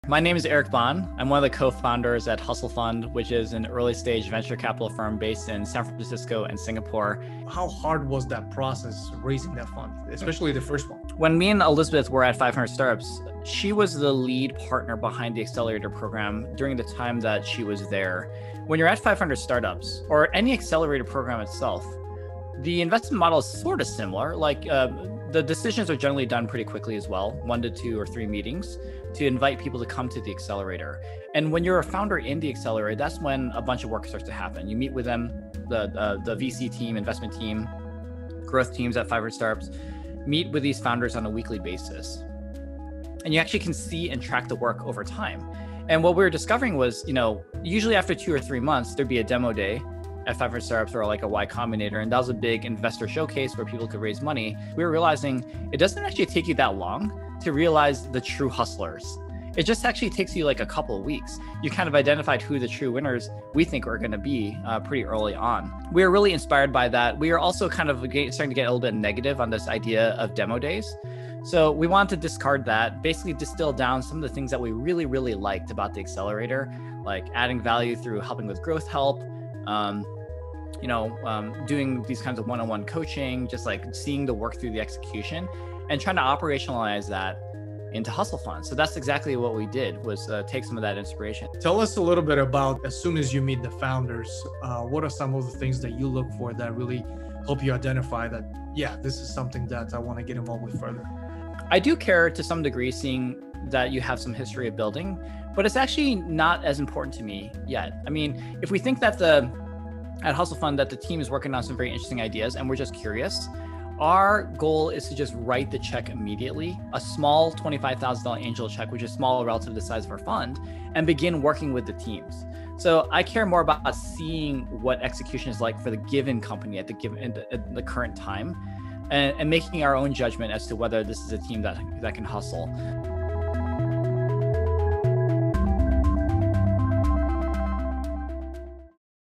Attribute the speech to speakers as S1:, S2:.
S1: My name is Eric Bahn. I'm one of the co-founders at Hustle Fund, which is an early stage venture capital firm based in San Francisco and Singapore.
S2: How hard was that process raising that fund, especially the first one?
S1: When me and Elizabeth were at 500 Startups, she was the lead partner behind the accelerator program during the time that she was there. When you're at 500 Startups or any accelerator program itself, the investment model is sort of similar. The decisions are generally done pretty quickly as well, 1 to 2 or 3 meetings to invite people to come to the accelerator. And when you're a founder in the accelerator, that's when a bunch of work starts to happen. You meet with them, the VC team, investment team, growth teams at 500 Startups, meet with these founders on a weekly basis. And you actually can see and track the work over time. And what we were discovering was, usually after 2 or 3 months, there'd be a demo day at 500 Startups or like a Y Combinator. And that was a big investor showcase where people could raise money. We were realizing it doesn't actually take you that long to realize the true hustlers. It just actually takes you like a couple of weeks. You kind of identified who the true winners we think are going to be pretty early on. We are really inspired by that. We are also kind of starting to get a little bit negative on this idea of demo days. So we wanted to discard that, basically distill down some of the things that we really, really liked about the accelerator, like adding value through helping with growth help, doing these kinds of one-on-one coaching, just like seeing the work through the execution and trying to operationalize that into Hustle Fund. So that's exactly what we did, was take some of that inspiration.
S2: Tell us a little bit about, as soon as you meet the founders, what are some of the things that you look for that really help you identify that, yeah, this is something that I want to get involved with further?
S1: I do care to some degree, seeing that you have some history of building, but it's actually not as important to me yet. I mean, if we think that at Hustle Fund that the team is working on some very interesting ideas and we're just curious, our goal is to just write the check immediately, a small $25,000 angel check, which is small relative to the size of our fund, and begin working with the teams. So I care more about seeing what execution is like for the given company at the current time, and making our own judgment as to whether this is a team that can hustle.